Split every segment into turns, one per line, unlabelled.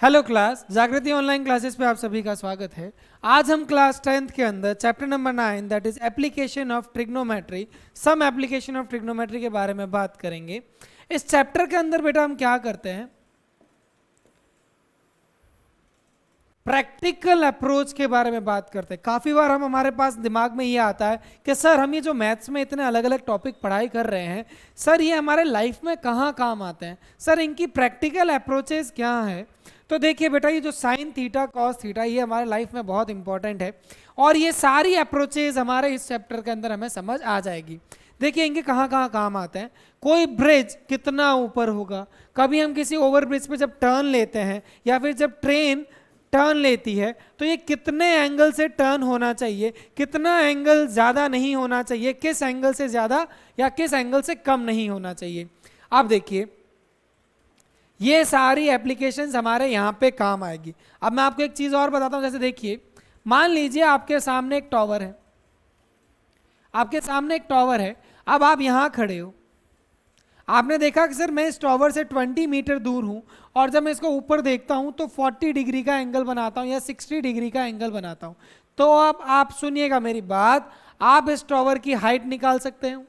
Hello class, जागृति online classes पे आप सभी का स्वागत है। आज हम क्लास 10th के अंदर chapter number 9 that is application of trigonometry, some application of trigonometry के बारे में बात करेंगे। इस चैप्टर के अंदर बेटा हम क्या करते हैं, प्रैक्टिकल अप्रोच के बारे में बात करते हैं। काफ़ी बार हमारे पास दिमाग में ये आता है कि सर हम ये जो मैथ्स में इतने अलग अलग टॉपिक पढ़ाई कर रहे हैं, सर ये हमारे लाइफ में कहाँ काम आते हैं, सर इनकी प्रैक्टिकल अप्रोचेस क्या है। तो देखिए बेटा, ये जो साइन थीटा कॉस थीटा ये हमारे लाइफ में बहुत इंपॉर्टेंट है और ये सारी अप्रोचेस हमारे इस चैप्टर के अंदर हमें समझ आ जाएगी। देखिए इनके कहाँ कहाँ काम आते हैं। कोई ब्रिज कितना ऊपर होगा, कभी हम किसी ओवर ब्रिज पे जब टर्न लेते हैं या फिर जब ट्रेन टर्न लेती है तो ये कितने एंगल से टर्न होना चाहिए, कितना एंगल ज़्यादा नहीं होना चाहिए, किस एंगल से ज़्यादा या किस एंगल से कम नहीं होना चाहिए। अब देखिए ये सारी एप्लीकेशंस हमारे यहाँ पे काम आएगी। अब मैं आपको एक चीज़ और बताता हूँ। जैसे देखिए, मान लीजिए आपके सामने एक टॉवर है, आपके सामने एक टॉवर है। अब आप यहाँ खड़े हो, आपने देखा कि सर मैं इस टॉवर से 20 मीटर दूर हूँ और जब मैं इसको ऊपर देखता हूँ तो 40 डिग्री का एंगल बनाता हूँ या 60 डिग्री का एंगल बनाता हूँ। तो अब आप सुनिएगा मेरी बात, आप इस टॉवर की हाइट निकाल सकते हो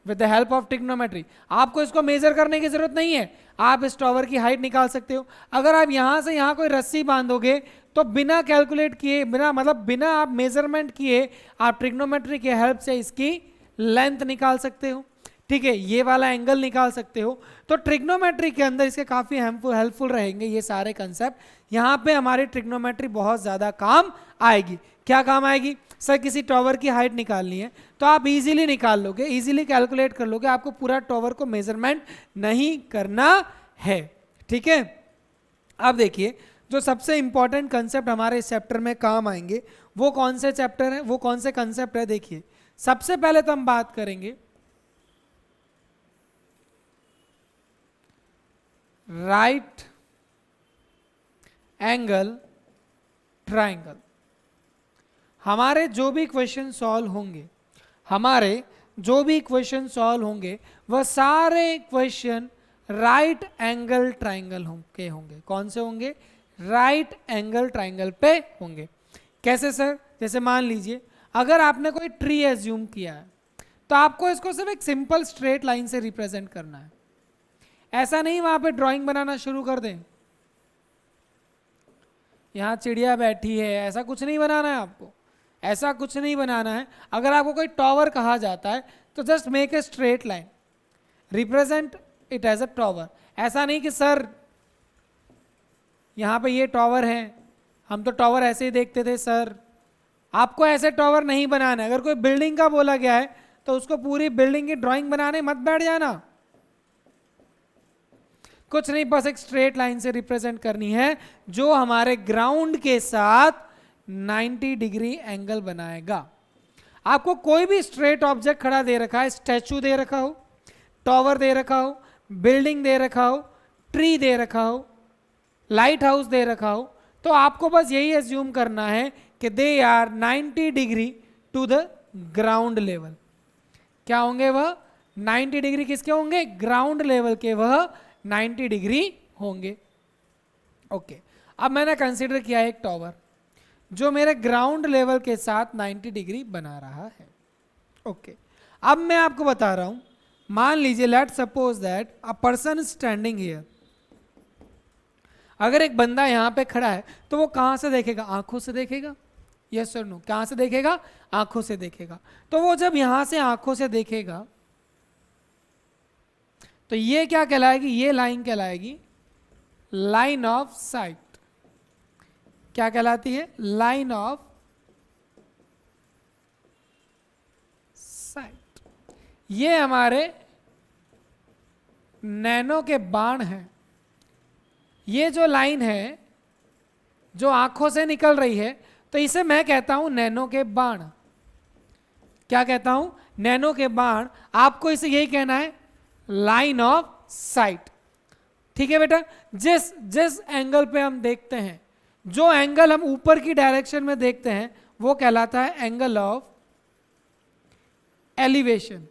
with the help of trigonometry. आपको इसको मेजर करने की जरूरत नहीं है, आप इस टॉवर की हाइट निकाल सकते हो। अगर आप यहाँ से यहाँ कोई रस्सी बांधोगे तो बिना कैलकुलेट किए, बिना आप मेजरमेंट किए आप ट्रिग्नोमेट्री के हेल्प से इसकी लेंथ निकाल सकते हो। ठीक है, ये वाला एंगल निकाल सकते हो। तो ट्रिग्नोमेट्री के अंदर इसके काफ़ी हेल्पफुल रहेंगे ये सारे कंसेप्ट। यहाँ पे हमारी ट्रिग्नोमेट्री बहुत ज़्यादा काम आएगी। क्या काम आएगी? सर किसी टॉवर की हाइट निकालनी है तो आप इजीली निकाल लोगे, इजीली कैलकुलेट कर लोगे, आपको पूरा टॉवर को मेजरमेंट नहीं करना है। ठीक है, अब देखिए जो सबसे इंपॉर्टेंट कंसेप्ट हमारे इस चैप्टर में काम आएंगे वो कौन से चैप्टर है, वो कौन से कंसेप्ट है। देखिए सबसे पहले तो हम बात करेंगे राइट एंगल ट्रायंगल। हमारे जो भी क्वेश्चन सॉल्व होंगे, वह सारे क्वेश्चन राइट एंगल ट्रायंगल के होंगे। कौन से होंगे? राइट एंगल ट्रायंगल पे होंगे। कैसे सर? जैसे मान लीजिए अगर आपने कोई ट्री एज्यूम किया है तो आपको इसको सिर्फ एक सिंपल स्ट्रेट लाइन से रिप्रेजेंट करना है। ऐसा नहीं वहां पे ड्राइंग बनाना शुरू कर दें, यहाँ चिड़िया बैठी है, ऐसा कुछ नहीं बनाना है आपको, ऐसा कुछ नहीं बनाना है। अगर आपको कोई टॉवर कहा जाता है तो just make a straight line, represent it as a tower. ऐसा नहीं कि सर यहाँ पे ये टॉवर है, हम तो टॉवर ऐसे ही देखते थे सर। आपको ऐसे टॉवर नहीं बनाना है। अगर कोई बिल्डिंग का बोला गया है तो उसको पूरी बिल्डिंग की ड्राइंग बनाने मत बैठ जाना, कुछ नहीं, बस एक स्ट्रेट लाइन से रिप्रेजेंट करनी है जो हमारे ग्राउंड के साथ 90 डिग्री एंगल बनाएगा। आपको कोई भी स्ट्रेट ऑब्जेक्ट खड़ा दे रखा है, स्टैचू दे रखा हो, टॉवर दे रखा हो, बिल्डिंग दे रखा हो, ट्री दे रखा हो, लाइट हाउस दे रखा हो, तो आपको बस यही एज्यूम करना है कि they are 90 degree to the ground level. क्या होंगे वह? 90 डिग्री किसके होंगे? ग्राउंड लेवल के वह 90 डिग्री होंगे। ओके, अब मैंने कंसीडर किया एक टॉवर जो मेरे ग्राउंड लेवल के साथ 90 डिग्री बना रहा है। ओके, अब मैं आपको बता रहा हूं, मान लीजिए let suppose that a person standing here. अगर एक बंदा यहां पे खड़ा है तो वो कहां से देखेगा? आंखों से देखेगा। यस और नो? कहां से देखेगा? आंखों से देखेगा। तो वो जब यहां से आंखों से देखेगा तो ये क्या कहलाएगी? ये लाइन कहलाएगी लाइन ऑफ साइट। क्या कहलाती है? Line of site. ये हमारे नैनो के बाण हैं। ये जो लाइन है जो आंखों से निकल रही है तो इसे मैं कहता हूं नैनो के बाण। क्या कहता हूं? नैनो के बाण। आपको इसे यही कहना है लाइन ऑफ साइट। ठीक है बेटा, जिस एंगल पे हम देखते हैं, जो एंगल हम ऊपर की डायरेक्शन में देखते हैं वो कहलाता है एंगल ऑफ एलिवेशन।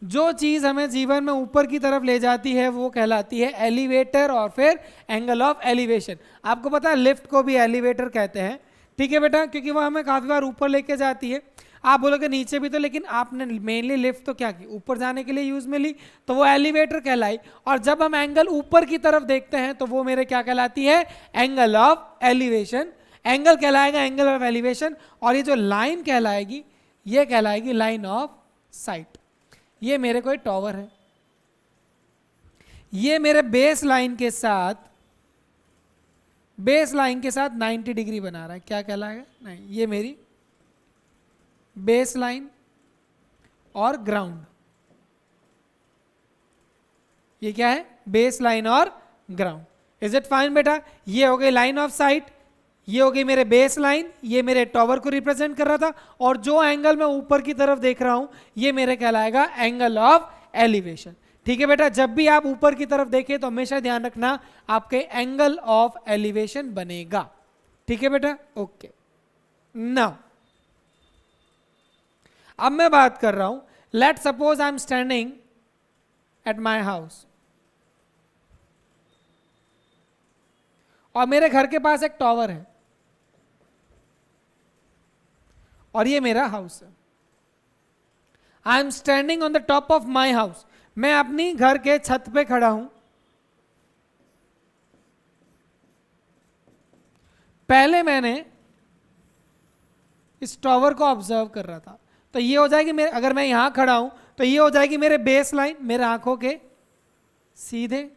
जो चीज हमें जीवन में ऊपर की तरफ ले जाती है वो कहलाती है एलिवेटर और फिर एंगल ऑफ एलिवेशन। आपको पता है लिफ्ट को भी एलिवेटर कहते हैं, ठीक है बेटा, क्योंकि वो हमें काफी बार ऊपर लेके जाती है। आप बोलोगे नीचे भी तो, लेकिन आपने मेनली लिफ्ट तो क्या की, ऊपर जाने के लिए यूज में ली, तो वो एलिवेटर कहलाई। और जब हम एंगल ऊपर की तरफ देखते हैं तो वो मेरे क्या कहलाती है, एंगल ऑफ एलिवेशन। एंगल कहलाएगा एंगल ऑफ एलिवेशन, और ये जो लाइन कहलाएगी ये कहलाएगी लाइन ऑफ साइट। ये मेरे कोई टॉवर है, ये मेरे बेस लाइन के साथ 90 डिग्री बना रहा है, क्या कहलाएगा, नहीं, ये मेरी बेस लाइन और ग्राउंड, ये क्या है, बेस लाइन और ग्राउंड। इज इट फाइन बेटा? ये हो गई लाइन ऑफ साइट, ये हो गई मेरे बेस लाइन, ये मेरे टॉवर को रिप्रेजेंट कर रहा था, और जो एंगल मैं ऊपर की तरफ देख रहा हूं ये मेरे कहलाएगा एंगल ऑफ एलिवेशन। ठीक है बेटा, जब भी आप ऊपर की तरफ देखें तो हमेशा ध्यान रखना आपके एंगल ऑफ एलिवेशन बनेगा। ठीक है बेटा, ओके। नाउ अब मैं बात कर रहा हूं, let suppose I am standing at my house, और मेरे घर के पास एक टॉवर है और ये मेरा हाउस है। I am standing on the top of my house, मैं अपनी घर के छत पे खड़ा हूं। पहले मैंने इस टॉवर को ऑब्जर्व कर रहा था, तो ये हो जाएगी मेरे, अगर मैं यहां खड़ा हूं तो ये हो जाएगी मेरे बेस लाइन, मेरे आंखों के सीधे,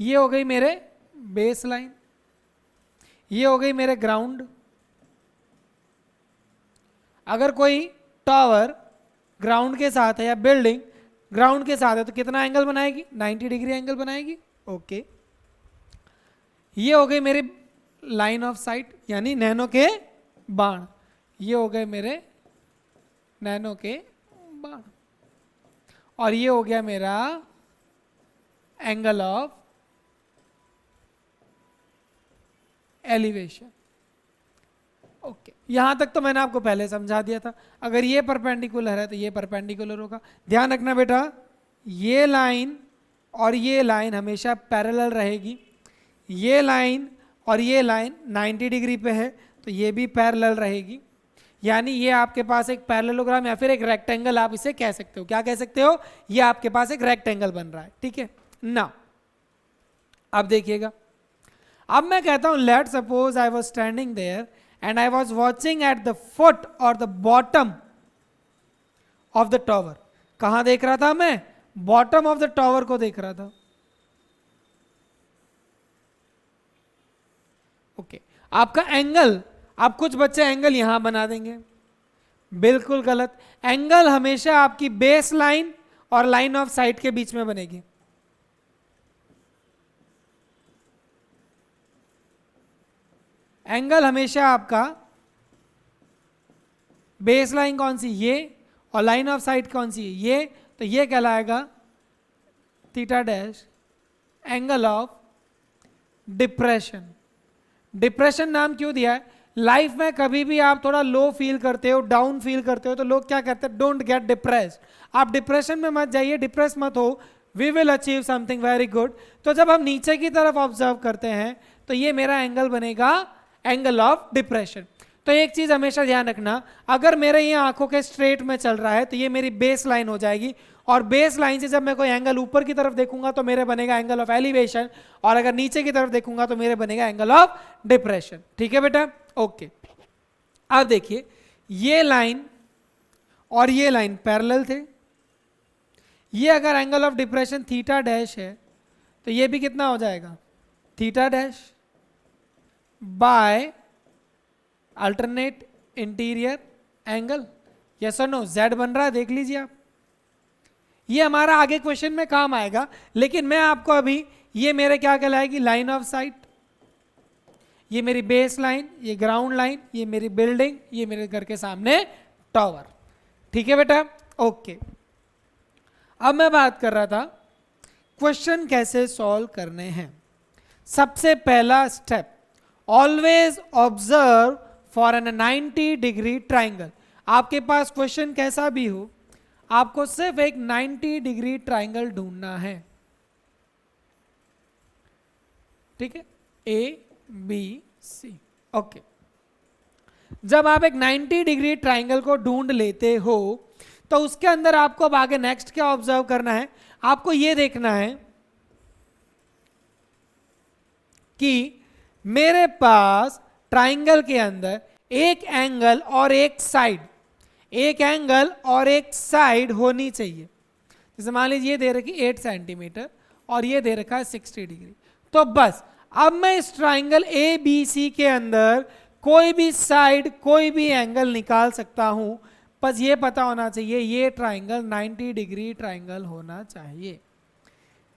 ये हो गई मेरे बेस लाइन, ये हो गई मेरे ग्राउंड। अगर कोई टावर ग्राउंड के साथ है या बिल्डिंग ग्राउंड के साथ है तो कितना एंगल बनाएगी, 90 डिग्री एंगल बनाएगी। ओके, ये हो गई मेरी लाइन ऑफ साइट यानी नैनो के बाण, ये हो गए मेरे नैनो के बाण, और ये हो गया मेरा एंगल ऑफ एलिवेशन। ओके, यहां तक तो मैंने आपको पहले समझा दिया था। अगर ये परपेंडिकुलर है तो ये परपेंडिकुलर होगा। ध्यान रखना बेटा, ये लाइन और ये लाइन हमेशा पैरेलल रहेगी। ये लाइन और ये लाइन 90 डिग्री पे है तो ये भी पैरेलल रहेगी, यानी ये आपके पास एक पैरेललोग्राम या फिर एक रेक्टेंगल आप इसे कह सकते हो। क्या कह सकते हो? ये आपके पास एक रेक्टेंगल बन रहा है। ठीक है ना, अब देखिएगा, अब मैं कहता हूं let suppose I was standing there and I was watching at the foot or the bottom of the tower। कहां देख रहा था मैं? बॉटम ऑफ द टॉवर को देख रहा था। ओके, आपका एंगल, आप कुछ बच्चे एंगल यहां बना देंगे, बिल्कुल गलत। एंगल हमेशा आपकी बेस लाइन और लाइन ऑफ साइट के बीच में बनेगी। एंगल हमेशा आपका बेस लाइन कौन सी, ये, और लाइन ऑफ साइट कौन सी, ये, तो ये कहलाएगा theta dash angle of depression. Depression नाम क्यों दिया है? लाइफ में कभी भी आप थोड़ा लो फील करते हो, डाउन फील करते हो, तो लोग क्या कहते हैं, डोंट गेट डिप्रेस्ड। आप डिप्रेशन में मत जाइए, डिप्रेस मत हो, we will achieve something very good. तो जब हम नीचे की तरफ ऑब्जर्व करते हैं तो ये मेरा एंगल बनेगा एंगल ऑफ डिप्रेशन। तो एक चीज हमेशा ध्यान रखना, अगर मेरे ये आंखों के स्ट्रेट में चल रहा है तो ये मेरी बेस लाइन हो जाएगी, और बेस लाइन से जब मैं कोई एंगल ऊपर की तरफ देखूंगा तो मेरे बनेगा एंगल ऑफ एलिवेशन, और अगर नीचे की तरफ देखूंगा तो मेरे बनेगा एंगल ऑफ डिप्रेशन। ठीक है बेटा, ओके। अब देखिए, ये लाइन और ये लाइन पैरेलल थे, ये अगर angle of depression theta dash है तो ये भी कितना हो जाएगा, theta dash by alternate interior angle. Yes और नो, जेड बन रहा है, देख लीजिए आप। ये हमारा आगे क्वेश्चन में काम आएगा, लेकिन मैं आपको अभी, ये मेरे क्या कहलाएगी, लाइन ऑफ साइट, ये मेरी बेस लाइन, ये ग्राउंड लाइन, ये मेरी बिल्डिंग, ये मेरे घर के सामने टावर। ठीक है बेटा, ओके। अब मैं बात कर रहा था क्वेश्चन कैसे सॉल्व करने हैं। सबसे पहला step, always observe for an 90 degree triangle. आपके पास क्वेश्चन कैसा भी हो, आपको सिर्फ एक 90 डिग्री ट्राइंगल ढूंढना है, ठीक है, ए बी सी। ओके, जब आप एक 90 डिग्री ट्राइंगल को ढूंढ लेते हो तो उसके अंदर आपको अब आगे नेक्स्ट क्या ऑब्जर्व करना है, आपको यह देखना है कि मेरे पास ट्राइंगल के अंदर एक एंगल और एक साइड, एक एंगल और एक साइड होनी चाहिए। जैसे मान लीजिए ये दे रखी 8 सेंटीमीटर और ये दे रखा है 60 डिग्री। तो बस अब मैं इस ट्राइंगल ए बी सी के अंदर कोई भी साइड कोई भी एंगल निकाल सकता हूं, बस ये पता होना चाहिए ये ट्राइंगल 90 डिग्री ट्राइंगल होना चाहिए।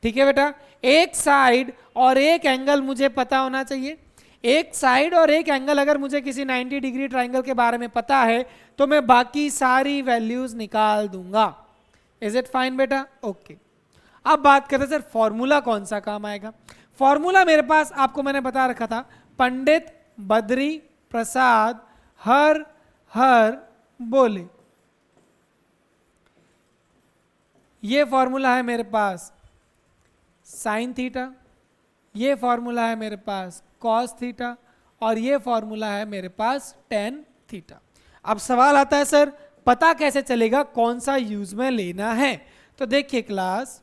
ठीक है बेटा, एक साइड और एक एंगल मुझे पता होना चाहिए। एक साइड और एक एंगल अगर मुझे किसी 90 डिग्री ट्राइंगल के बारे में पता है तो मैं बाकी सारी वैल्यूज निकाल दूंगा। इज इट फाइन बेटा? ओके, अब बात करते हैं सर फॉर्मूला कौन सा काम आएगा। फॉर्मूला मेरे पास आपको मैंने बता रखा था, पंडित बद्री प्रसाद हर हर बोले। ये फॉर्मूला है मेरे पास साइन थीटा, ये फॉर्मूला है मेरे पास कॉस थीटा और ये फॉर्मूला है मेरे पास टेन थीटा। अब सवाल आता है सर पता कैसे चलेगा कौन सा यूज में लेना है। तो देखिए क्लास,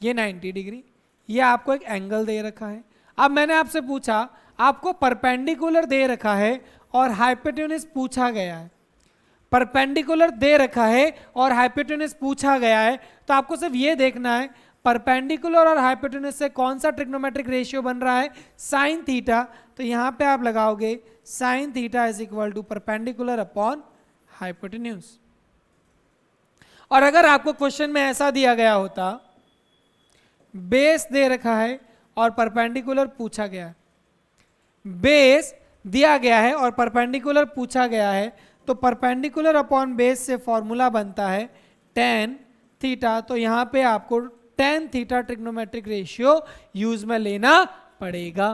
ये 90 डिग्री, ये आपको एक एंगल दे रखा है। अब मैंने आपसे पूछा, आपको परपेंडिकुलर दे रखा है और हाइपोटेन्यूज पूछा गया है। परपेंडिकुलर दे रखा है और हाइपोटेन्यूज पूछा गया है, तो आपको सिर्फ ये देखना है परपेंडिकुलर और हाइपोटेन्यूज से कौन सा ट्रिग्नोमेट्रिक रेशियो बन रहा है, साइन थीटा। तो यहां पे आप लगाओगे sine theta is equal to perpendicular upon hypotenuse. और अगर आपको क्वेश्चन में ऐसा दिया गया होता, बेस दे रखा है और परपेंडिकुलर पूछा गया है, बेस दिया गया है और परपेंडिकुलर पूछा गया है, तो परपेंडिकुलर अपॉन बेस से फॉर्मूला बनता है टेन थीटा। तो यहां पे आपको tan theta trigonometric ratio use में लेना पड़ेगा।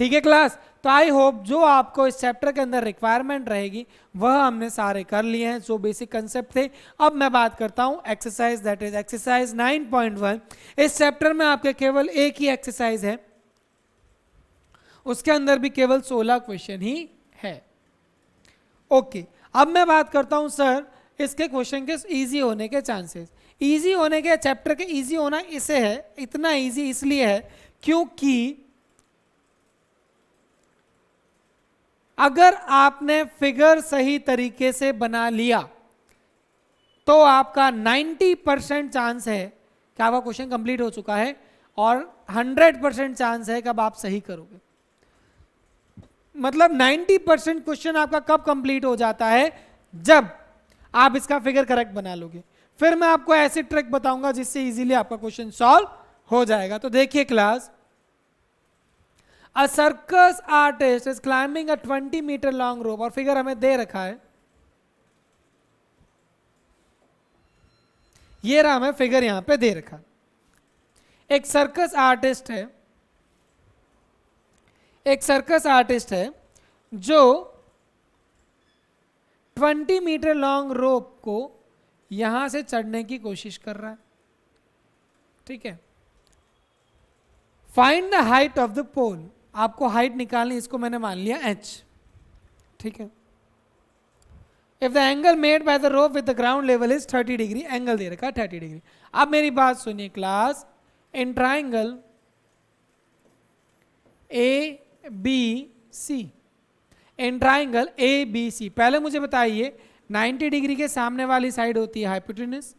ठीक है क्लास, तो आई होप जो आपको इस चैप्टर के अंदर रिक्वायरमेंट रहेगी वह हमने सारे कर लिए हैं, जो बेसिक कंसेप्ट थे। अब मैं बात करता हूं एक्सरसाइज, दैट इज एक्सरसाइज 9.1। इस चैप्टर में आपके केवल एक ही एक्सरसाइज है, उसके अंदर भी केवल 16 क्वेश्चन ही है। ओके, अब मैं बात करता हूं सर इसके क्वेश्चन के इजी होने के चांसेस। इजी होने के, चैप्टर के इजी होना इसे है, इतना इजी इसलिए है क्योंकि अगर आपने फिगर सही तरीके से बना लिया तो आपका 90% चांस है कि आपका क्वेश्चन कंप्लीट हो चुका है और 100% चांस है कि अब आप सही करोगे। मतलब 90% क्वेश्चन आपका कब कंप्लीट हो जाता है, जब आप इसका फिगर करेक्ट बना लोगे। फिर मैं आपको ऐसी ट्रिक बताऊंगा जिससे इजीली आपका क्वेश्चन सॉल्व हो जाएगा। तो देखिए class, a circus artist is climbing a 20 metre long rope, और फिगर हमें दे रखा है, ये रहा हमें फिगर यहां पे दे रखा। एक सर्कस आर्टिस्ट है, एक सर्कस आर्टिस्ट है जो 20 मीटर लॉन्ग रोप को यहां से चढ़ने की कोशिश कर रहा है। ठीक है, find the height of the pole, आपको हाइट निकालनी, इसको मैंने मान लिया h। ठीक है, if the angle made by the rope with the ground level is 30 degree, angle दे रखा है 30 डिग्री। अब मेरी बात सुनिए class, in triangle A B C, in triangle A B C, पहले मुझे बताइए 90 डिग्री के सामने वाली साइड होती है हाइपोटेन्यूज,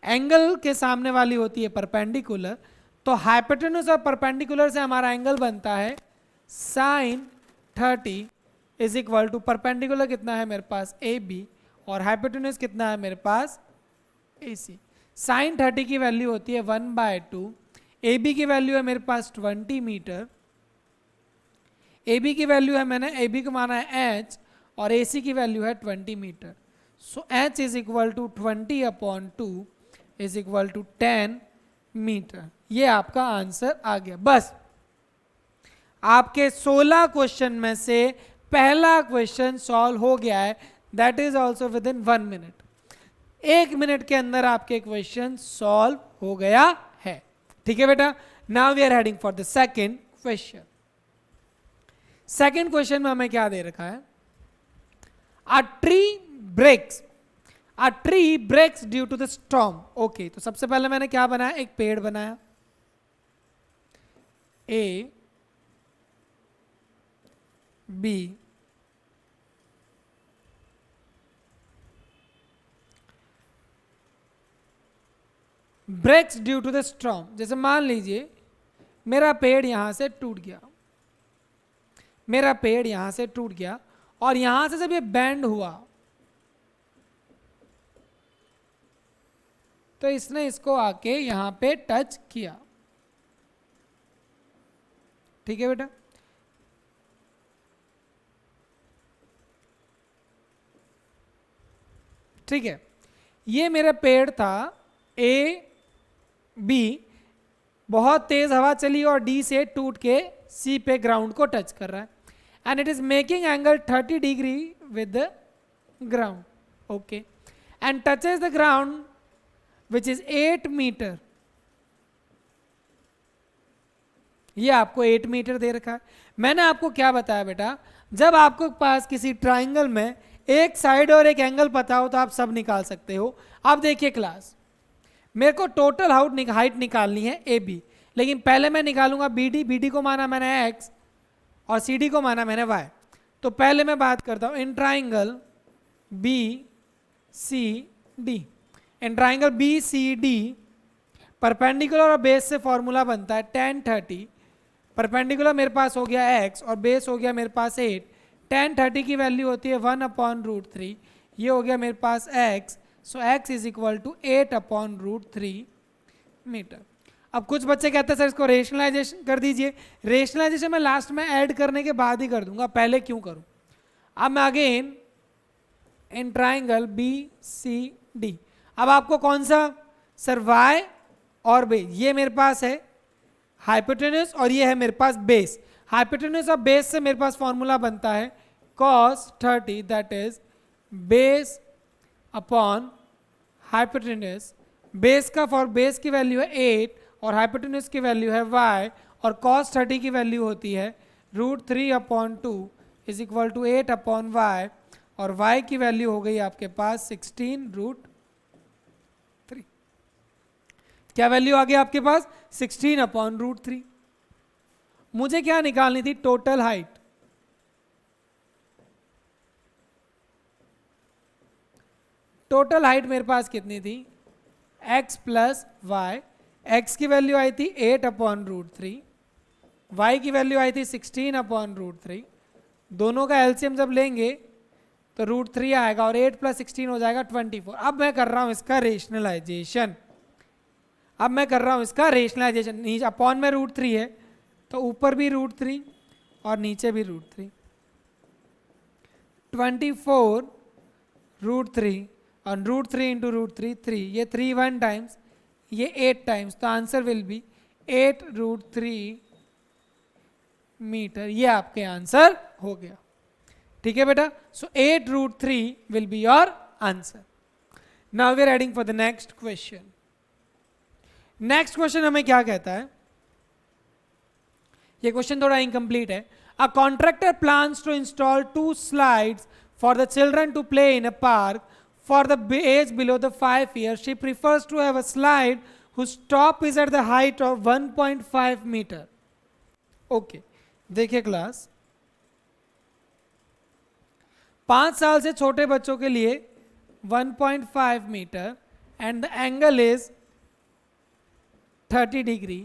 एंगल के सामने वाली होती है परपेंडिकुलर। तो हाइपोटेन्यूज और परपेंडिकुलर से हमारा एंगल बनता है sine 30 is equal to perpendicular कितना है मेरे पास ए बी और हाइपोटेन्यूज कितना है मेरे पास ए सी। साइन 30 की वैल्यू होती है 1/2, ए बी की वैल्यू है मेरे पास 20 मीटर, ए बी की वैल्यू है, मैंने ए बी को माना है h और ए सी की वैल्यू है 20 metre. So h is equal to 20/2 is equal to 10 metre. ये आपका आंसर आ गया। बस आपके 16 क्वेश्चन में से पहला क्वेश्चन सॉल्व हो गया है, that is also with in 1 minute. 1 minute के अंदर आपके क्वेश्चन सॉल्व हो गया है। ठीक है बेटा, now we are heading for the second question. Second question में हमें क्या दे रखा है, a tree breaks due to the storm. Okay, तो सबसे पहले मैंने क्या बनाया, एक पेड़ बनाया, A B breaks due to the storm. जैसे मान लीजिए मेरा पेड़ यहां से टूट गया, मेरा पेड़ यहां से टूट गया और यहां से जब ये बैंड हुआ तो इसने इसको आके यहां पे टच किया। ठीक है बेटा, ठीक है, ये मेरा पेड़ था ए बी, बहुत तेज हवा चली और डी से टूट के सी पे ग्राउंड को टच कर रहा है, and it is making angle 30 degree with the ground. Okay, and touches the ground which is 8 metre. ये आपको 8 मीटर दे रखा है। मैंने आपको क्या बताया बेटा, जब आपको पास किसी ट्राइंगल में एक साइड और एक एंगल पता हो तो आप सब निकाल सकते हो। अब देखिए क्लास, मेरे को टोटल हाइट निकालनी है ए बी, लेकिन पहले मैं निकालूंगा बी डी। बी डी को माना मैंने एक्स और सी डी को माना मैंने वाई। तो पहले मैं बात करता हूं in triangle B C D. In triangle B C D perpendicular और बेस से फॉर्मूला बनता है tan 30। परपेंडिकुलर मेरे पास हो गया x और बेस हो गया मेरे पास 8। tan 30 की वैल्यू होती है 1/√3। ये हो गया मेरे पास x, so x is equal to 8/√3 metre. अब कुछ बच्चे कहते हैं सर इसको रेशनलाइजेशन कर दीजिए। रेशनलाइजेशन मैं लास्ट में ऐड करने के बाद ही कर दूंगा, पहले क्यों करूं। अब मैं again in triangle B C D, अब आपको कौन सा सर y और बेस, ये मेरे पास है हाइपोटेन्यूज और ये है मेरे पास बेस। हाइपोटेन्यूज और बेस से मेरे पास फॉर्मूला बनता है cos 30, that is base upon hypotenuse. Base का फॉर बेस की वैल्यू है 8 और हाइपोटेन्यूज की वैल्यू है y, और cos 30 की वैल्यू होती है √3/2 इज इक्वल टू 8/y, और y की वैल्यू हो गई आपके पास 16√3। क्या वैल्यू आ गई आपके पास 16/√3। मुझे क्या निकालनी थी, टोटल हाइट। टोटल हाइट मेरे पास कितनी थी, x प्लस वाई। x की वैल्यू आई थी 8/√3, y की वैल्यू आई थी 16/√3। दोनों का एलसीएम जब लेंगे तो √3 आएगा और 8 + 16 हो जाएगा 24। अब मैं कर रहा हूं इसका रेशनलाइजेशन। नीचे अपॉन में √3 है तो ऊपर भी √3 और नीचे भी √3। 24 √3 और √3 इंटू √3 3, ये 3 1 टाइम्स, ये 8 टाइम्स, तो आंसर विल बी 8√3 मीटर। ये आपके आंसर हो गया। ठीक है बेटा, so 8√3 will be your answer. Now we are heading for the next question. Next question हमें क्या कहता है, ये क्वेश्चन थोड़ा इनकम्प्लीट है। A contractor plans to install 2 slides for the children to play in a park for the age below the 5 years. She prefers to have a slide whose top is at the height of 1.5 meter. Okay, देखिए class, 5 साल से छोटे बच्चों के लिए 1.5 metre and the angle is 30 degree,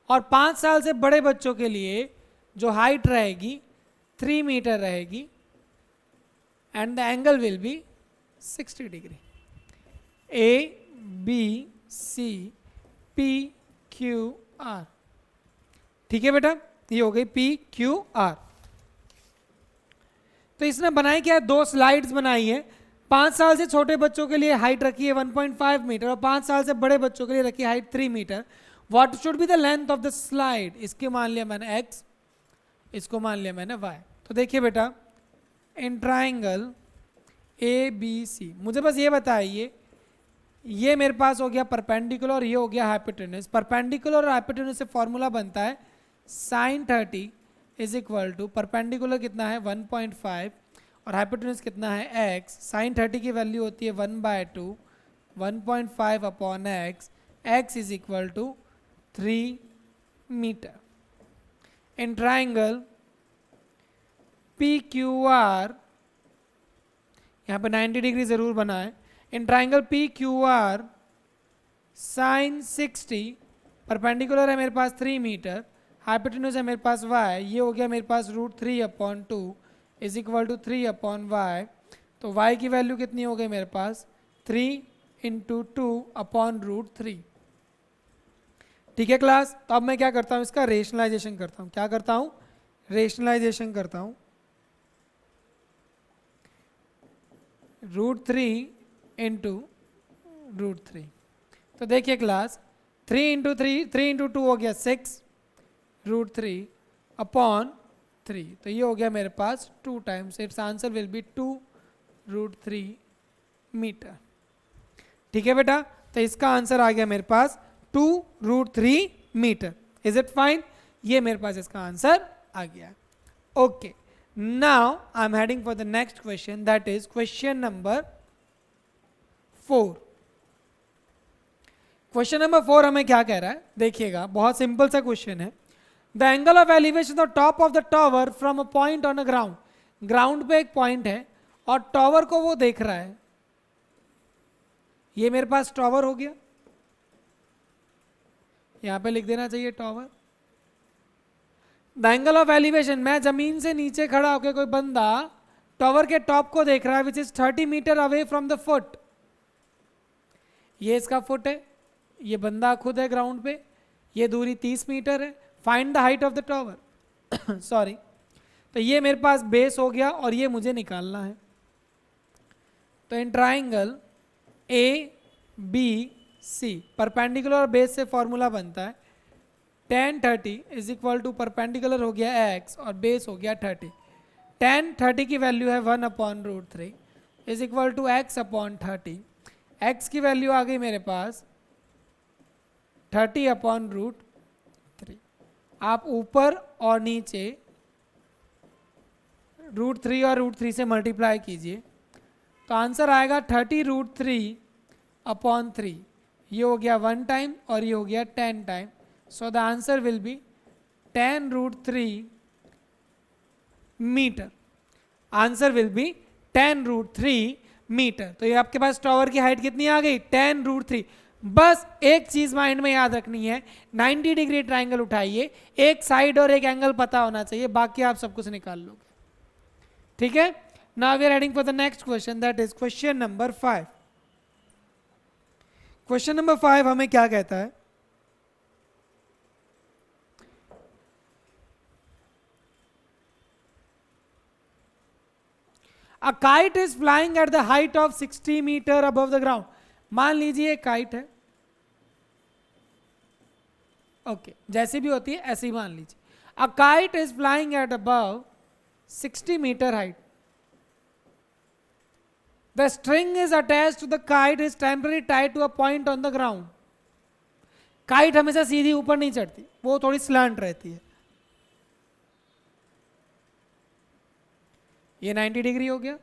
और 5 साल से बड़े बच्चों के लिए जो हाइट रहेगी 3 मीटर रहेगी and the angle will be 60 degree. A B C P Q R. ठीक है बेटा, ये हो गई पी क्यू आर। तो इसने बनाई क्या, 2 स्लाइड्स बनाई है। 5 साल से छोटे बच्चों के लिए हाइट रखी है 1.5 मीटर और 5 साल से बड़े बच्चों के लिए रखी है height 3 metre. What should be the length of the slide, इसके मान लिया मैंने x, इसको मान लिया मैंने y। तो देखिए बेटा, इन ट्राइंगल ए बी सी, मुझे बस ये बताइए ये मेरे पास हो गया परपेंडिकुलर और ये हो गया हाइपोटेन्यूज। परपेंडिकुलर और हाइपोटेन्यूज से फॉर्मूला बनता है sine 30 is equal to perpendicular कितना है 1.5 और हाइपोटेन्यूज कितना है x। साइन 30 की वैल्यू होती है 1/2 1.5 upon x is equal to 3 metre. In triangle PQR, यहाँ पे 90 डिग्री जरूर बना है। In triangle PQR sine 60 perpendicular है मेरे पास 3 मीटर, हाइपोटेन्यूज है मेरे पास y, ये हो गया मेरे पास √3/2 इज इक्वल टू 3/y। तो y की वैल्यू कितनी हो गई मेरे पास 3 × 2/√3। ठीक है क्लास। तो अब मैं क्या करता हूँ, इसका रेशनलाइजेशन करता हूँ। क्या करता हूँ, रेशनलाइजेशन करता हूँ। √3 × √3। तो देखिए क्लास 3 × 2 हो गया 6 √3/3। तो ये हो गया मेरे पास 2 times, it's answer will be 2√3 metre. ठीक है बेटा, तो इसका आंसर आ गया मेरे पास 2√3 मीटर। Is it fine? ये मेरे पास इसका आंसर आ गया। Okay, now I am heading for the next question, that is question number 4। Question number 4 हमें क्या कह रहा है, देखिएगा, बहुत सिंपल सा क्वेश्चन है। The angle of elevation of top of the tower from a point on a ground. Ground पे एक पॉइंट है और टावर को वो देख रहा है। ये मेरे पास टावर हो गया, यहां पे लिख देना चाहिए tower. The angle of elevation, मैं जमीन से नीचे खड़ा होकर कोई बंदा टावर के टॉप को देख रहा है, which is 30 metre away from the foot. ये इसका फुट है, ये बंदा खुद है ग्राउंड पे, ये दूरी 30 मीटर है। Find the height of the tower. Sorry, तो ये मेरे पास बेस हो गया और ये मुझे निकालना है। तो इन ट्राइंगल ABC परपेंडिकुलर और बेस से फॉर्मूला बनता है tan 30 is equal to perpendicular हो गया x और बेस हो गया 30। tan 30 की वैल्यू है 1/√3 is equal to x/30। x की वैल्यू आ गई मेरे पास 30/√3। आप ऊपर और नीचे √3 और √3 से मल्टीप्लाई कीजिए तो आंसर आएगा 30√3/3। ये हो गया 1 टाइम और ये हो गया 10 time. So the answer will be 10√3 metre. Answer will be 10√3 metre. तो ये आपके पास टावर की हाइट कितनी आ गई 10√3। बस एक चीज माइंड में याद रखनी है, 90 डिग्री ट्राइंगल उठाइए, एक साइड और एक एंगल पता होना चाहिए, बाकी आप सब कुछ निकाल लोगे। ठीक है, now we are heading for the next question, that is question number 5। Question number 5 हमें क्या कहता है, A kite is flying at the height of 60 meter above the ground। मान लीजिए काइट है, ओके, जैसी भी होती है ऐसे ही मान लीजिए। A kite is flying at above 60 meter height। The string is attached to the kite is temporarily tied to a point on the ground। Kite हमेशा सीधी ऊपर नहीं चढ़ती, वो थोड़ी स्लैंट रहती है। ये 90 डिग्री हो गया,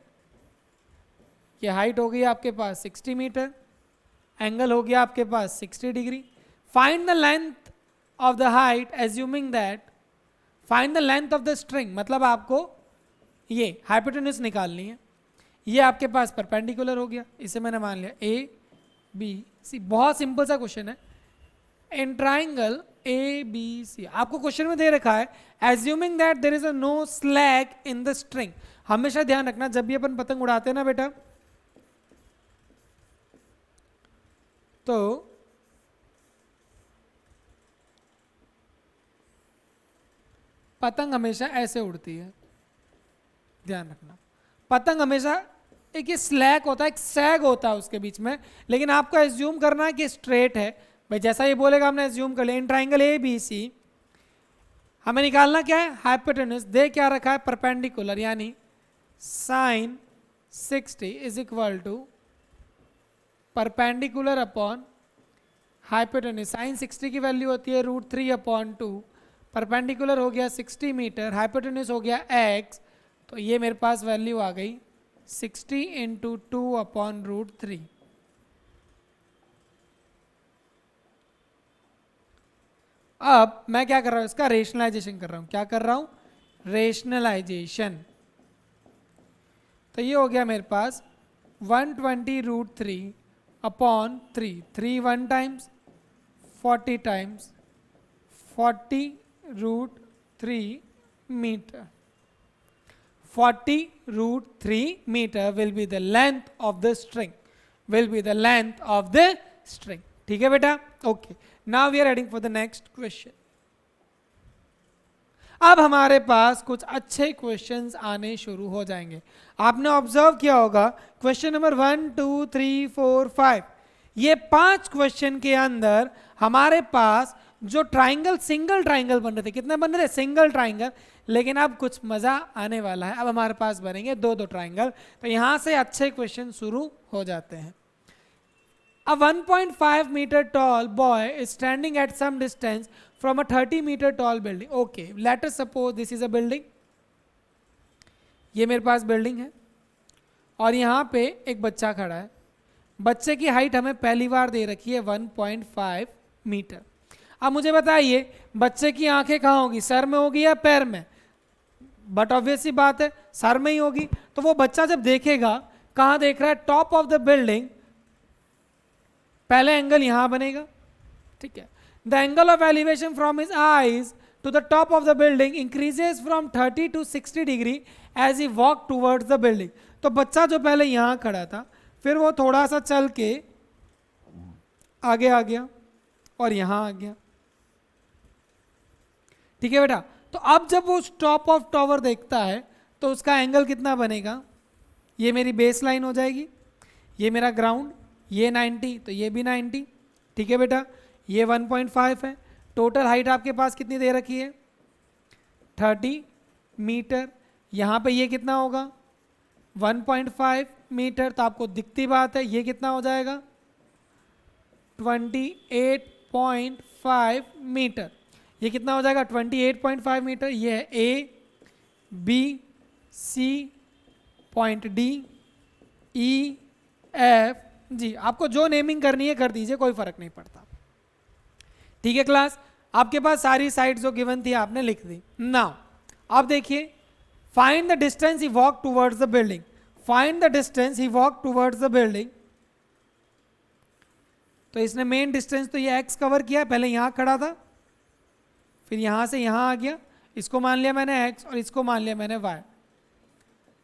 ये हाइट हो गई आपके पास 60 मीटर, एंगल हो गया आपके पास 60 degree. Find the length of the height assuming that, find the length of the string, मतलब आपको ये हाइपोटेन्यूज निकालनी है। ये आपके पास परपेंडिकुलर हो गया, इसे मैंने मान लिया ABC। बहुत सिंपल सा क्वेश्चन है। इन ट्राइंगल ABC आपको क्वेश्चन में दे रखा है assuming that there is a no slag in the string. हमेशा ध्यान रखना, जब भी अपन पतंग उड़ाते हैं ना बेटा, तो पतंग हमेशा ऐसे उड़ती है, ध्यान रखना। पतंग हमेशा एक ये स्लैग होता है, एक सैग होता है उसके बीच में, लेकिन आपको एज्यूम करना है कि स्ट्रेट है। भाई जैसा ये बोलेगा हमने एज्यूम कर लिया। इन ट्राइंगल ABC हमें निकालना क्या है, हाइपोटेन्यूज। दे क्या रखा है, परपेंडिकुलर, यानी sine 60 is equal to perpendicular upon hypotenuse. Sine 60 की वैल्यू होती है √3/2, परपेंडिकुलर हो गया 60 मीटर, हाइपोटेन्यूज हो गया x, तो ये मेरे पास वैल्यू आ गई 60 × 2/√3। अब मैं क्या कर रहा हूं, इसका रेशनलाइजेशन कर रहा हूं। क्या कर रहा हूं? रेशनलाइजेशन। तो ये हो गया मेरे पास 120√3/3, 3 1 times 40 times 40√3 metre. 40√3 meter will be the length of the string, will be the length of the string. ठीक है बेटा? Okay. Now we are heading for the next question. अब हमारे पास कुछ अच्छे क्वेश्चंस आने शुरू हो जाएंगे। आपने ऑब्जर्व किया होगा क्वेश्चन नंबर 1 2 3 4 5, ये 5 क्वेश्चन के अंदर हमारे पास जो ट्राइंगल, सिंगल ट्राइंगल बन रहे थे, कितने बन रहे थे? Single triangle. लेकिन अब कुछ मजा आने वाला है, अब हमारे पास बनेंगे 2-2 ट्राइंगल। तो यहां से अच्छे क्वेश्चन शुरू हो जाते हैं। A 1.5 meter tall boy is standing at some distance from a 30 meter tall building. Okay, let us suppose this is a building. ये मेरे पास बिल्डिंग है और यहाँ पे एक बच्चा खड़ा है। बच्चे की हाइट हमें पहली बार दे रखी है 1.5 मीटर। अब मुझे बताइए बच्चे की आंखें कहाँ होगी, सर में होगी या पैर में? बट ऑब्वियस सी बात है सर में ही होगी। तो वो बच्चा जब देखेगा, कहाँ देख रहा है? Top of the building. पहले एंगल यहां बनेगा, ठीक है। The angle of elevation from his eyes to the top of the building increases from 30 to 60 degree as he walk towards the building. तो बच्चा जो पहले यहां खड़ा था, फिर वो थोड़ा सा चल के आगे आ गया और यहां आ गया, ठीक है बेटा। तो अब जब वो टॉप ऑफ टावर देखता है तो उसका एंगल कितना बनेगा? ये मेरी बेस लाइन हो जाएगी, ये मेरा ग्राउंड, ये 90, तो ये भी 90, ठीक है बेटा। ये 1.5 है। टोटल हाइट आपके पास कितनी दे रखी है? 30 मीटर। यहाँ पे ये कितना होगा? 1.5 मीटर। तो आपको दिखती बात है ये कितना हो जाएगा? 28.5 मीटर। ये कितना हो जाएगा? 28.5 मीटर। ये है A, B, C, point D, E, F, जी। आपको जो नेमिंग करनी है कर दीजिए, कोई फर्क नहीं पड़ता, ठीक है क्लास। आपके पास सारी साइड जो गिवन थी आपने लिख दी। नाउ आप देखिए, find the distance he walk towards the building. Find the distance he walk towards the building. तो इसने मेन डिस्टेंस तो ये x कवर किया, पहले यहां खड़ा था, फिर यहां से यहां आ गया। इसको मान लिया मैंने x और इसको मान लिया मैंने y।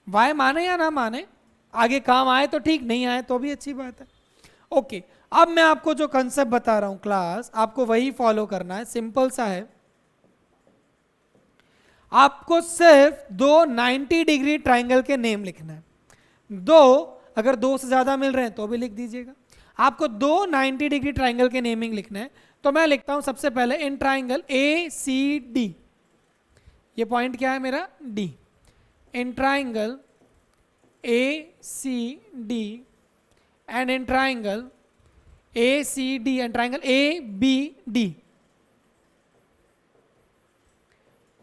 y माने या ना माने, आगे काम आए तो ठीक, नहीं आए तो भी अच्छी बात है। ओके, अब मैं आपको जो कंसेप्ट बता रहा हूं क्लास, आपको वही फॉलो करना है। सिंपल सा है, आपको सिर्फ 2 90 डिग्री ट्राइंगल के नेम लिखना है। 2, अगर 2 से ज्यादा मिल रहे हैं तो भी लिख दीजिएगा। आपको 2 90 डिग्री ट्राइंगल के नेमिंग लिखना है। तो मैं लिखता हूं सबसे पहले इन ट्राइंगल ACD, ये पॉइंट क्या है मेरा? D। In triangle ACD and in triangle ACD and triangle ABD।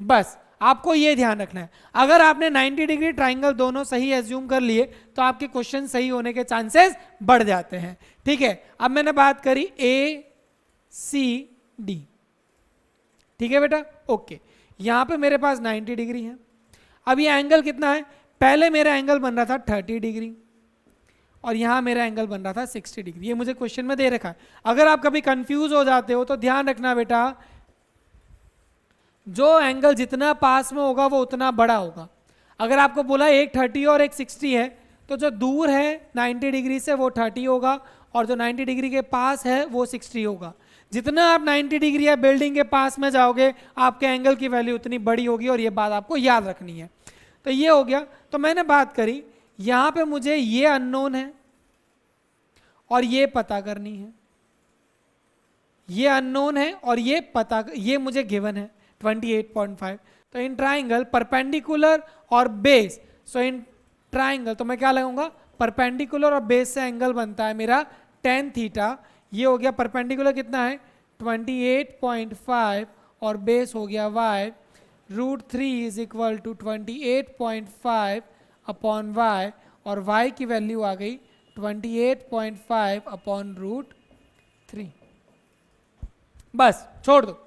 बस आपको ये ध्यान रखना है। अगर आपने 90 डिग्री ट्राइंगल दोनों सही एज्यूम कर लिए तो आपके क्वेश्चन सही होने के चांसेस बढ़ जाते हैं, ठीक है। अब मैंने बात करी ACD, ठीक है बेटा। ओके, यहां पे मेरे पास 90 डिग्री है। अब ये एंगल कितना है? पहले मेरा एंगल बन रहा था 30 डिग्री और यहां मेरा एंगल बन रहा था 60 डिग्री। ये मुझे क्वेश्चन में दे रखा है। अगर आप कभी कंफ्यूज हो जाते हो तो ध्यान रखना बेटा, जो एंगल जितना पास में होगा वो उतना बड़ा होगा। अगर आपको बोला एक 30 और एक 60 है, तो जो दूर है 90 डिग्री से वो 30 होगा और जो 90 डिग्री के पास है वो 60 होगा। जितना आप 90 डिग्री या बिल्डिंग के पास में जाओगे आपके एंगल की वैल्यू उतनी बड़ी होगी, और ये बात आपको याद रखनी है। तो ये हो गया। तो मैंने बात करी, यहां पे मुझे ये अननोन है और ये पता करनी है। ये अननोन है और ये पता, ये मुझे गिवन है 28.5। तो इन ट्राइंगल परपेंडिकुलर और बेस, सो इन ट्राइंगल तो मैं क्या लगाऊंगा? परपेंडिकुलर और बेस से एंगल बनता है मेरा टेन थीटा, ये हो गया परपेंडिकुलर कितना है 28.5 और बेस हो गया y, √3 is equal to 28.5 upon y, और y की वैल्यू आ गई 28.5 अपॉन √3। बस छोड़ दो,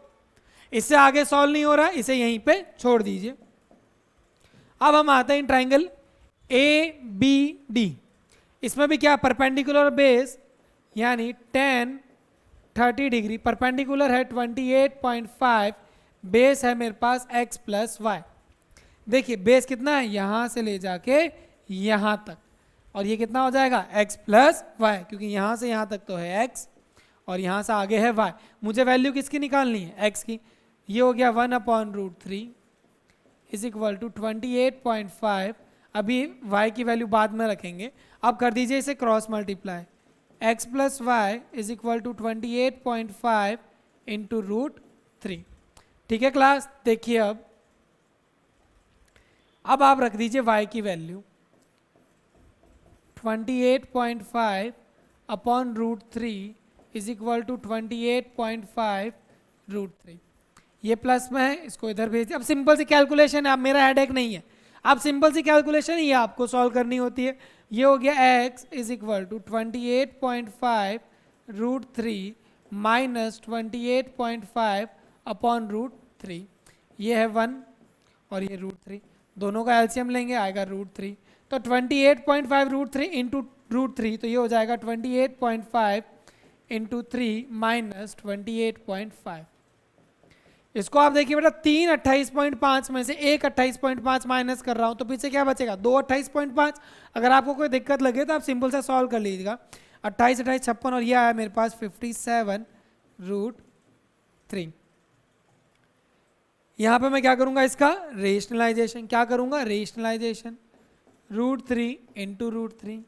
इससे आगे सॉल्व नहीं हो रहा, इसे यहीं पे छोड़ दीजिए। अब हम आते हैं ट्राइंगल ABD, इसमें भी क्या परपेंडिकुलर बेस यानी 10 30 डिग्री, परपेंडिकुलर है 28.5, बेस है मेरे पास x प्लस वाई। देखिए बेस कितना है, यहां से ले जाके यहां तक, और ये कितना हो जाएगा x प्लस वाई, क्योंकि यहां से यहां तक तो है x और यहां से आगे है y। मुझे वैल्यू किसकी निकालनी है, x की। ये हो गया 1 अपॉन √3 इज इक्वल टू 28.5, अभी y की वैल्यू बाद में रखेंगे। अब कर दीजिए इसे cross multiply, x plus Y is equal to 28.5 into √3। ठीक है क्लास, देखिए अब आप रख दीजिए y की value 28.5 upon √3 is equal to 28.5 √3। ये प्लस में है, इसको इधर भेज दिया। अब सिंपल सी कैलकुलेशन है, अब मेरा हेडेक नहीं है, अब सिंपल सी कैलकुलेशन ही आपको सॉल्व करनी होती है। ये हो गया x is equal to 28.5 √3 minus 28.5 upon √3, ये है 1 और ये √3, दोनों का एलसीएम लेंगे आएगा √3, तो 28.5 √3 इंटू √3, तो ये हो जाएगा 28.5 इंटू 3 माइनस 28.5। इसको आप देखिए बेटा, 3 28.5 में से एक 28.5 माइनस कर रहा हूं, तो पीछे क्या बचेगा 2 28.5। अगर आपको कोई दिक्कत लगे तो आप सिंपल सा सॉल्व कर लीजिएगा, 28 28 56, और ये आया मेरे पास 57 √3। यहां पे मैं क्या करूंगा, इसका रेशनलाइजेशन, क्या करूंगा रेशनलाइजेशन, √3 इंटू √3,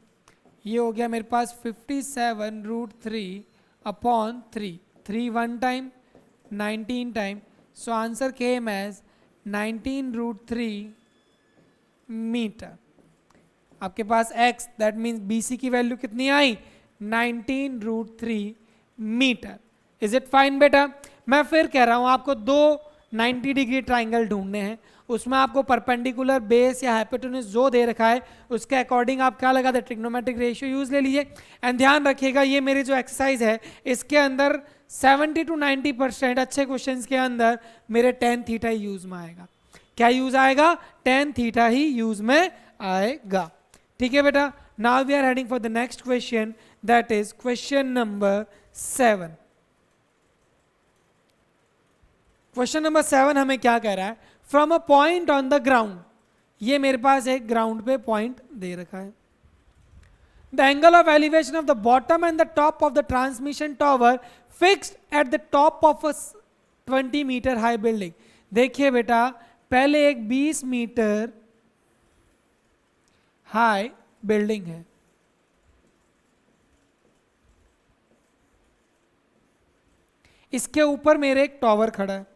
ये हो गया मेरे पास 57 √3 upon 3, 3 1 time 19 time, so answer came as 19 √3 metre. आपके पास x, दैट मीन्स BC की वैल्यू कितनी आई 19 √3 मीटर। इज इट फाइन बेटा? मैं फिर कह रहा हूं आपको दो 90 डिग्री ट्राइंगल ढूंढने हैं, उसमें आपको परपेंडिकुलर बेस या हाइपोटेन्यूज जो दे रखा है उसके अकॉर्डिंग आप क्या लगा दे, ट्रिग्नोमेट्रिक रेशियो यूज ले लीजिए। एंड ध्यान रखिएगा ये मेरी जो एक्सरसाइज है इसके अंदर 70 to 90% अच्छे क्वेश्चंस के अंदर मेरे tan थीटा ही यूज में आएगा। क्या यूज आएगा? tan थीटा ही यूज में आएगा। ठीक है बेटा, now we are heading for the next question, that is question number 7। Question number 7 हमें क्या कह रहा है, from a point on the ground, ये मेरे पास एक ग्राउंड पे पॉइंट दे रखा है, the angle of elevation of the bottom and the top of the transmission tower fixed at the top of a 20 meter high building। देखिए बेटा, पहले एक 20 मीटर हाई बिल्डिंग है, इसके ऊपर मेरे एक टावर खड़ा है,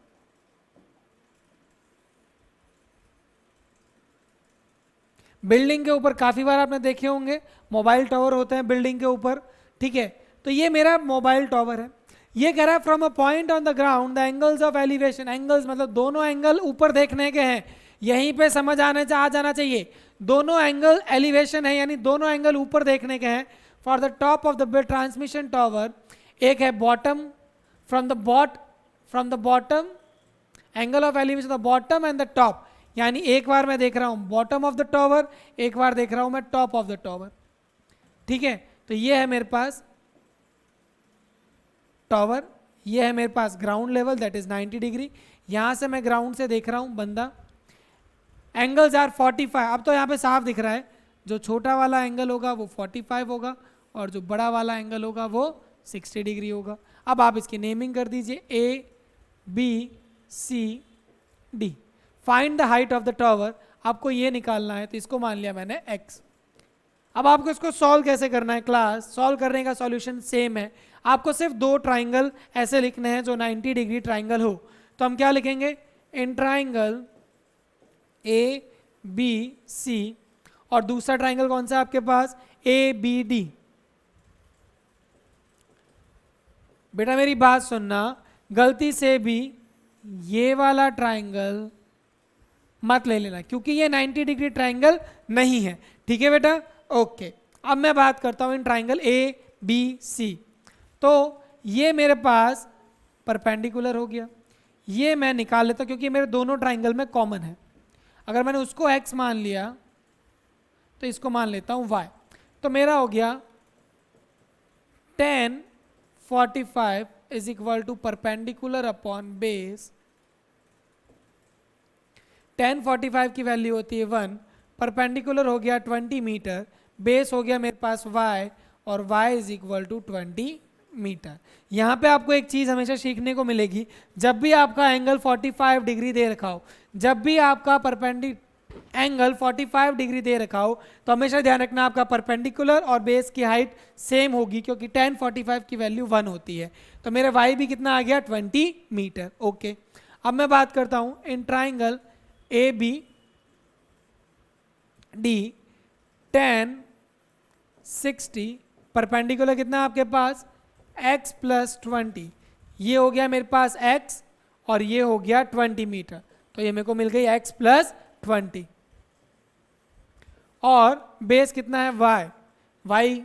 बिल्डिंग के ऊपर काफी बार आपने देखे होंगे मोबाइल टावर होते हैं बिल्डिंग के ऊपर। ठीक है, तो ये मेरा मोबाइल टावर है। ये कह रहा है from a point on the ground the angles of elevation, angles मतलब दोनों एंगल ऊपर देखने के हैं, यहीं पे समझ आ जाना चाहिए, दोनों एंगल एलिवेशन है यानी दोनों एंगल ऊपर देखने के हैं। For the top of the transmission tower, एक है bottom, from the bottom angle of elevation the bottom and the top, यानी एक बार मैं देख रहा हूं बॉटम ऑफ द टावर, एक बार देख रहा हूं मैं टॉप ऑफ द टावर। ठीक है, तो ये है मेरे पास टावर, ये है मेरे पास ground level that is 90 degree, यहां से मैं ग्राउंड से देख रहा हूं बंदा। एंगल्स आर 45, अब तो यहां पे साफ दिख रहा है, जो छोटा वाला एंगल होगा वो 45 होगा और जो बड़ा वाला एंगल होगा वो 60 डिग्री होगा। अब आप इसकी नेमिंग कर दीजिए ABCD। Find the height of the tower, आपको ये निकालना है, तो इसको मान लिया मैंने x। अब आपको इसको सॉल्व कैसे करना है क्लास, सॉल्व करने का सॉल्यूशन सेम है, आपको सिर्फ दो ट्राइंगल ऐसे लिखने हैं जो 90 डिग्री ट्राइंगल हो। तो हम क्या लिखेंगे, इन ट्राइंगल ABC, और दूसरा ट्राइंगल कौन सा है आपके पास ABD। बेटा मेरी बात सुनना, गलती से भी ये वाला ट्राइंगल मत ले लेना क्योंकि ये 90 डिग्री ट्राइंगल नहीं है, ठीक है बेटा। ओके, अब मैं बात करता हूँ इन ट्राइंगल ए बी सी। तो ये मेरे पास परपेंडिकुलर हो गया, ये मैं निकाल लेता हूँ क्योंकि मेरे दोनों ट्राइंगल में कॉमन है। अगर मैंने उसको x मान लिया तो इसको मान लेता हूँ y, तो मेरा हो गया tan 45 is equal to perpendicular upon base. tan 45 की वैल्यू होती है 1, परपेंडिकुलर हो गया 20 मीटर, बेस हो गया मेरे पास y और y is equal to 20 metre. यहाँ पे आपको एक चीज़ हमेशा सीखने को मिलेगी, जब भी आपका एंगल 45 डिग्री दे रखा हो, जब भी आपका एंगल 45 डिग्री दे रखा हो, तो हमेशा ध्यान रखना आपका परपेंडिकुलर और बेस की हाइट सेम होगी क्योंकि tan 45 की वैल्यू 1 होती है। तो मेरा y भी कितना आ गया 20 मीटर। ओके, अब मैं बात करता हूँ in triangle A B D, tan 60 perpendicular कितना है आपके पास x प्लस 20, ये हो गया मेरे पास x और ये हो गया 20 मीटर, तो ये मेरे को मिल गई x प्लस 20। और बेस कितना है y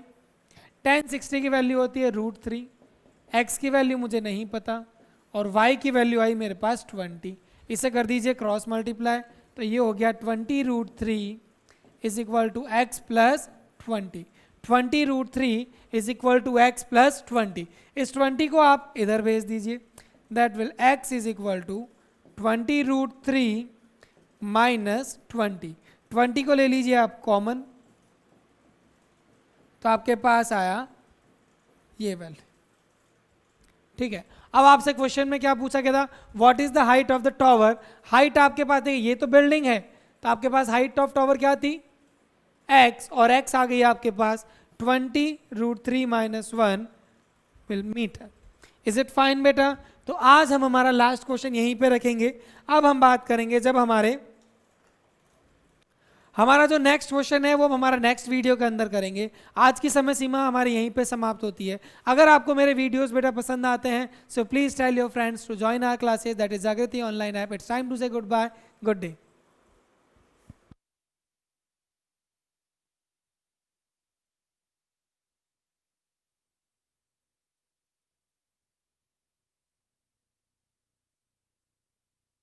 tan 60 की वैल्यू होती है √3, x की वैल्यू मुझे नहीं पता और y की वैल्यू आई मेरे पास 20। इसे कर दीजिए क्रॉस मल्टीप्लाई, तो ये हो गया 20√3 is equal to x plus 20। 20√3 is equal to x plus 20। इस 20 को आप इधर भेज दीजिए, that will x is equal to 20√3 minus 20। 20 को ले लीजिए आप कॉमन, तो आपके पास आया ये वैल्यू, ठीक है। अब आपसे क्वेश्चन में क्या पूछा गया था, what is the height of the tower. Height आपके पास देखिए, ये तो बिल्डिंग है, तो आपके पास हाइट ऑफ टावर क्या थी x, और x आ गई आपके पास 20√3 minus 1 metre. Is it fine बेटा। तो आज हम हमारा लास्ट क्वेश्चन यहीं पे रखेंगे। अब हम बात करेंगे जब हमारा जो नेक्स्ट क्वेश्चन है वो हम हमारा नेक्स्ट वीडियो के अंदर करेंगे। आज की समय सीमा हमारी यहीं पे समाप्त होती है। अगर आपको मेरे वीडियोस बेटा पसंद आते हैं, so please tell your friends to join our classes, that is Jagriti online app. It's time to say good bye, good day.